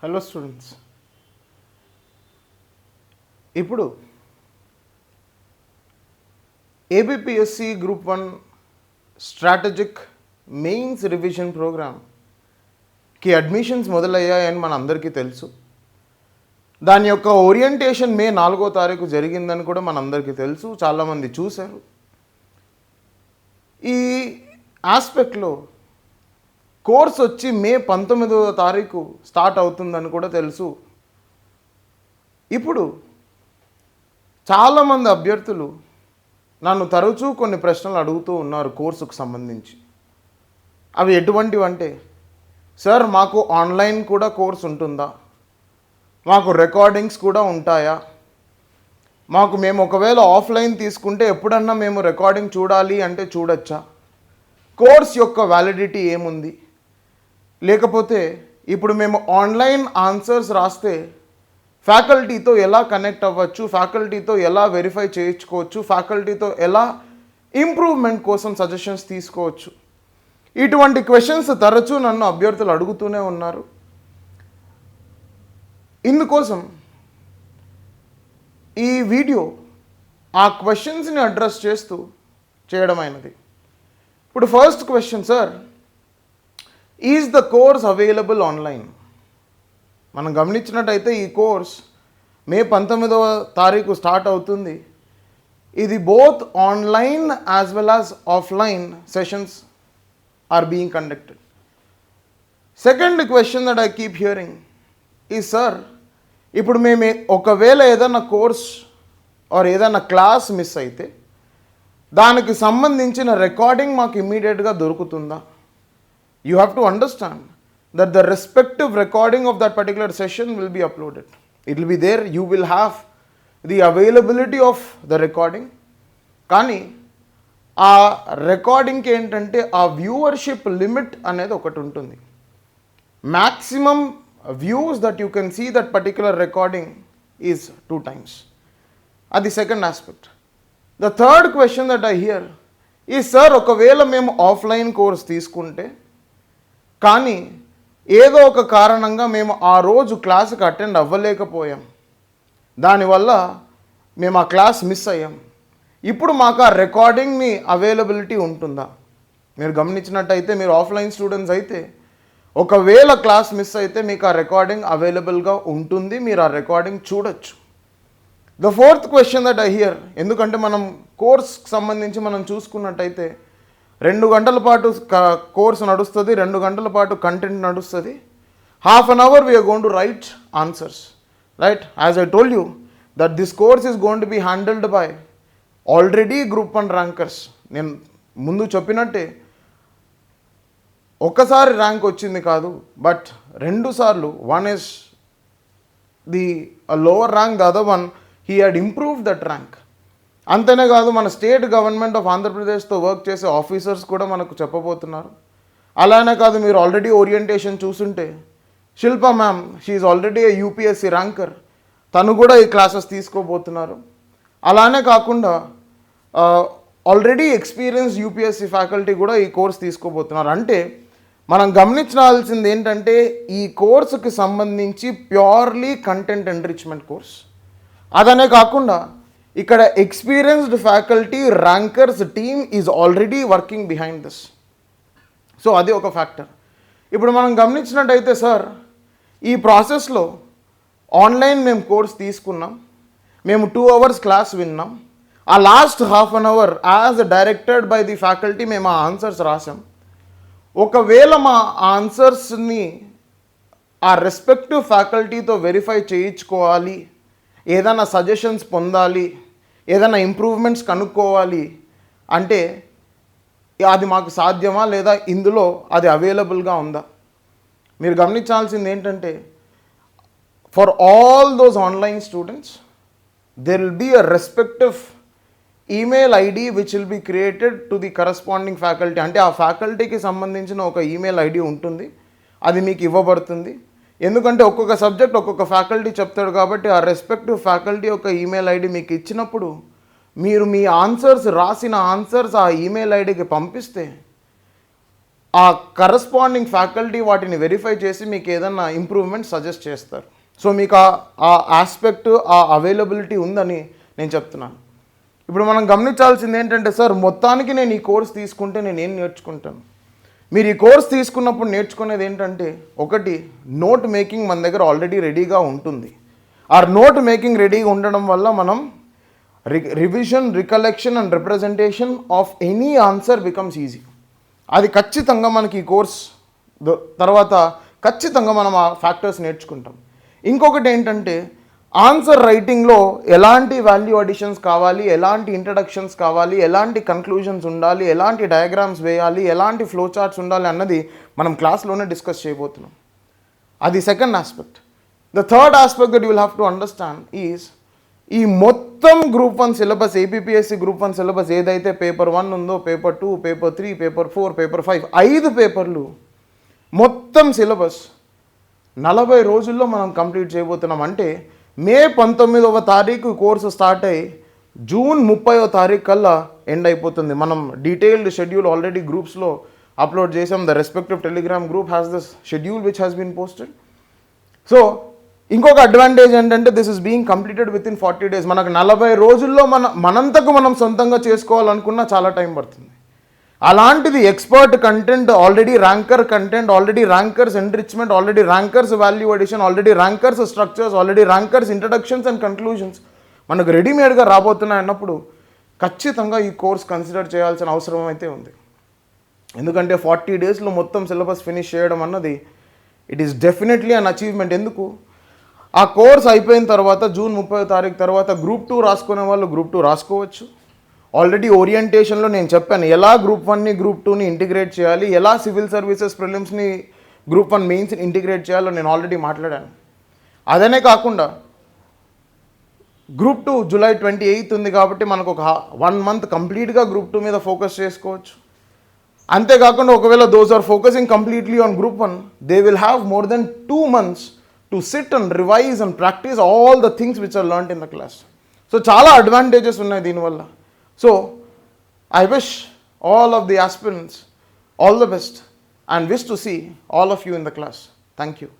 Hello students, ఇప్పుడు ABPSC group 1 strategic mains revision ప్రోగ్రామ్కి admissions మొదలయ్యాయని మన అందరికీ తెలుసు. దాని యొక్క ఓరియంటేషన్ మే 4వ తారీఖు జరిగిందని కూడా మనందరికీ తెలుసు, చాలామంది చూశారు. ఈ ఆస్పెక్ట్లో కోర్స్ వచ్చి మే 19వ తారీఖు స్టార్ట్ అవుతుందని కూడా తెలుసు. ఇప్పుడు చాలామంది అభ్యర్థులు నన్ను తరచూ కొన్ని ప్రశ్నలు అడుగుతూ ఉన్నారు కోర్సుకు సంబంధించి. అవి ఎటువంటివంటే, సార్ మాకు ఆన్లైన్ కూడా కోర్స్ ఉంటుందా, మాకు రికార్డింగ్స్ కూడా ఉంటాయా, మేము ఒకవేళ ఆఫ్లైన్ తీసుకుంటే ఎప్పుడన్నా మేము రికార్డింగ్ చూడాలి అంటే చూడొచ్చా, కోర్స్ యొక్క వ్యాలిడిటీ ఏముంది, లేకపోతే ఇప్పుడు మేము ఆన్లైన్ ఆన్సర్స్ రాస్తే ఫ్యాకల్టీతో ఎలా కనెక్ట్ అవ్వచ్చు, ఫ్యాకల్టీతో ఎలా వెరిఫై చేయించుకోవచ్చు, ఫ్యాకల్టీతో ఎలా ఇంప్రూవ్మెంట్ కోసం సజెషన్స్ తీసుకోవచ్చు, ఇటువంటి క్వశ్చన్స్ తరచూ నన్ను అభ్యర్థులు అడుగుతూనే ఉన్నారు. ఇందుకోసం ఈ వీడియో ఆ క్వశ్చన్స్ని అడ్రస్ చేస్తూ చేయడమైనది. ఇప్పుడు first question, sir is the course available online? మనం గమనించినట్టయితే ఈ కోర్స్ మే 19వ తారీఖు స్టార్ట్ అవుతుంది. ఇది both online as well as offline sessions are being conducted. Second question that I keep hearing ఈ, సార్ ఇప్పుడు మేము ఒకవేళ ఏదైనా కోర్స్ ఆర్ ఏదైనా క్లాస్ మిస్ అయితే దానికి సంబంధించిన రికార్డింగ్ మాకు ఇమ్మీడియట్గా దొరుకుతుందా? You have to understand that the respective recording of that particular session will be uploaded. It will be there. You will have the availability of the recording. కానీ ఆ రికార్డింగ్కి ఏంటంటే ఆ వ్యూవర్షిప్ లిమిట్ అనేది ఒకటి ఉంటుంది. Maximum views that you can see that particular recording is 2 times. అది second aspect. The third question that I hear ఈ, sir ఒకవేళ మేము ఆఫ్లైన్ కోర్స్ తీసుకుంటే కానీ ఏదో ఒక కారణంగా మేము ఆ రోజు క్లాస్కి అటెండ్ అవ్వలేకపోయాం, దానివల్ల మేము ఆ క్లాస్ మిస్ అయ్యాం, ఇప్పుడు మాకు ఆ రికార్డింగ్ని అవైలబిలిటీ ఉంటుందా? మీరు గమనించినట్టయితే మీరు ఆఫ్లైన్ స్టూడెంట్స్ అయితే ఒకవేళ క్లాస్ మిస్ అయితే మీకు ఆ రికార్డింగ్ అవైలబుల్గా ఉంటుంది, మీరు ఆ రికార్డింగ్ చూడొచ్చు. The fourth question that I here, ఎందుకంటే మనం కోర్స్కి సంబంధించి మనం చూసుకున్నట్టయితే 2 గంటల పాటు కోర్స్ నడుస్తుంది, 2 గంటల పాటు కంటెంట్ నడుస్తుంది. Half an hour we're going to write answers, right? As I told you that this course is going to be handled by already group 1 rankers. నేను ముందు చెప్పినట్టే ఒక్కసారి ర్యాంక్ వచ్చింది కాదు, బట్ 2 సార్లు. One is the lower rank, the other one he had improved that rank. అంతేనే కాదు, మన స్టేట్ గవర్నమెంట్ ఆఫ్ ఆంధ్రప్రదేశ్తో వర్క్ చేసే ఆఫీసర్స్ కూడా మనకు చెప్పబోతున్నారు. అలానే కాదు, మీరు ఆల్రెడీ ఓరియంటేషన్ చూసుంటే Shilpa ma'am, she already a UPSC ranker, తను కూడా ఈ క్లాసెస్ తీసుకోబోతున్నారు. అలానే కాకుండా ఆల్రెడీ ఎక్స్పీరియన్స్ యూపీఎస్సీ ఫ్యాకల్టీ కూడా ఈ కోర్స్ తీసుకోబోతున్నారు. అంటే మనం గమనించాల్సింది ఏంటంటే ఈ కోర్సుకి సంబంధించి ప్యూర్లీ కంటెంట్ ఎన్రిచ్మెంట్ కోర్స్. అదనే కాకుండా ఇక్కడ experienced faculty rankers team is already working behind this. So అది ఒక ఫ్యాక్టర్. ఇప్పుడు మనం గమనించినట్టయితే, సార్ ఈ ప్రాసెస్లో ఆన్లైన్ మేము కోర్స్ తీసుకున్నాం, మేము 2 hours క్లాస్ విన్నాం, ఆ last half an hour as directed by the faculty మేము ఆ ఆన్సర్స్ రాసాం. ఒకవేళ మా ఆన్సర్స్ని ఆ రెస్పెక్టివ్ ఫ్యాకల్టీతో వెరిఫై చేయించుకోవాలి, ఏదైనా సజెషన్స్ పొందాలి, ఏదైనా ఇంప్రూవ్మెంట్స్ కనుక్కోవాలి అంటే అది మాకు సాధ్యమా, లేదా ఇందులో అది అవైలబుల్గా ఉందా? మీరు గమనించాల్సింది ఏంటంటే, for all those online students there will be a respective email ID which will be created to the corresponding faculty. అంటే ఆ ఫ్యాకల్టీకి సంబంధించిన ఒక ఈమెయిల్ ఐడి ఉంటుంది, అది మీకు ఇవ్వబడుతుంది. ఎందుకంటే ఒక్కొక్క సబ్జెక్ట్ ఒక్కొక్క ఫ్యాకల్టీ చెప్తాడు కాబట్టి ఆ రెస్పెక్టివ్ ఫ్యాకల్టీ యొక్క ఈమెయిల్ ఐడి మీకు ఇచ్చినప్పుడు మీరు మీ ఆన్సర్స్ రాసిన ఆన్సర్స్ ఆ ఈమెయిల్ ఐడికి పంపిస్తే ఆ కరస్పాండింగ్ ఫ్యాకల్టీ వాటిని వెరిఫై చేసి మీకు ఏదన్నా ఇంప్రూవ్మెంట్ సజెస్ట్ చేస్తారు. సో మీకు ఆ ఆస్పెక్ట్, ఆ అవైలబిలిటీ ఉందని నేను చెప్తున్నాను. ఇప్పుడు మనం గమనించాల్సింది ఏంటంటే, సార్ మొత్తానికి నేను ఈ కోర్స్ తీసుకుంటే నేను ఏం నేర్చుకుంటాను? మీరు ఈ కోర్స్ తీసుకున్నప్పుడు నేర్చుకునేది ఏంటంటే, ఒకటి, నోట్ మేకింగ్ మన దగ్గర ఆల్రెడీ రెడీగా ఉంటుంది. ఆ నోట్ మేకింగ్ రెడీగా ఉండడం వల్ల మనం revision, recollection and representation of any answer becomes easy. అది ఖచ్చితంగా మనకి ఈ కోర్స్ తర్వాత ఖచ్చితంగా మనం ఆ ఫ్యాక్టర్స్ నేర్చుకుంటాం. ఇంకొకటి ఏంటంటే, ఆన్సర్ రైటింగ్లో ఎలాంటి వాల్యూ అడిషన్స్ కావాలి, ఎలాంటి ఇంట్రడక్షన్స్ కావాలి, ఎలాంటి కన్క్లూజన్స్ ఉండాలి, ఎలాంటి డయాగ్రామ్స్ వేయాలి, ఎలాంటి ఫ్లో చార్ట్స్ ఉండాలి అన్నది మనం క్లాస్లోనే డిస్కస్ చేయబోతున్నాం. అది second aspect. The third aspect that you will have to understand is, ఈ మొత్తం group 1 syllabus, APPSC group 1 syllabus ఏదైతే పేపర్ 1 ఉందో, పేపర్ 2, పేపర్ 3, పేపర్ 4, పేపర్ 5, 5 పేపర్లు మొత్తం సిలబస్ 40 రోజుల్లో మనం కంప్లీట్ చేయబోతున్నాం. అంటే మే 19వ తారీఖు కోర్సు స్టార్ట్ అయ్యి జూన్ 30వ తారీఖు కల్లా ఎండ్ అయిపోతుంది. మనం డీటెయిల్డ్ షెడ్యూల్ ఆల్రెడీ గ్రూప్స్లో అప్లోడ్ చేసాం. The respective Telegram group has this schedule which has been posted. So ఇంకొక అడ్వాంటేజ్ ఏంటంటే, this is being completed within 40 days. మనకు 40 రోజుల్లో మనంతకు మనం సొంతంగా చేసుకోవాలనుకున్నా చాలా టైం పడుతుంది. అలాంటిది expert content, already ranker content, already rankers enrichment, already rankers value addition, already rankers structures, already rankers introductions and conclusions మనకు రెడీమేడ్గా రాబోతున్నాయి అన్నప్పుడు ఖచ్చితంగా ఈ కోర్స్ కన్సిడర్ చేయాల్సిన అవసరం అయితే ఉంది. ఎందుకంటే 40 daysలో మొత్తం సిలబస్ ఫినిష్ చేయడం అన్నది it is definitely an achievement. ఎందుకు? ఆ కోర్స్ అయిపోయిన తర్వాత జూన్ 30వ తారీఖు తర్వాత గ్రూప్ 2 రాసుకునే వాళ్ళు గ్రూప్ 2 రాసుకోవచ్చు. ఆల్రెడీ ఓరియంటేషన్లో నేను చెప్పాను ఎలా గ్రూప్ 1ని గ్రూప్ 2ని ఇంటిగ్రేట్ చేయాలి, ఎలా సివిల్ సర్వీసెస్ ప్రిలిమ్స్ని గ్రూప్ 1 మెయిన్స్ని ఇంటిగ్రేట్ చేయాలో నేను ఆల్రెడీ మాట్లాడాను. అదనే కాకుండా గ్రూప్ 2 July 28 ఉంది కాబట్టి మనకు ఒక 1 month కంప్లీట్గా గ్రూప్ 2 మీద ఫోకస్ చేసుకోవచ్చు. అంతేకాకుండా ఒకవేళ those are focusing completely on group 1, they will have more than 2 months to sit and revise and practise all the things which are learned in the class. So చాలా advantages ఉన్నాయి దీనివల్ల. So I wish all of the aspirants all the best and wish to see all of you in the class. Thank you.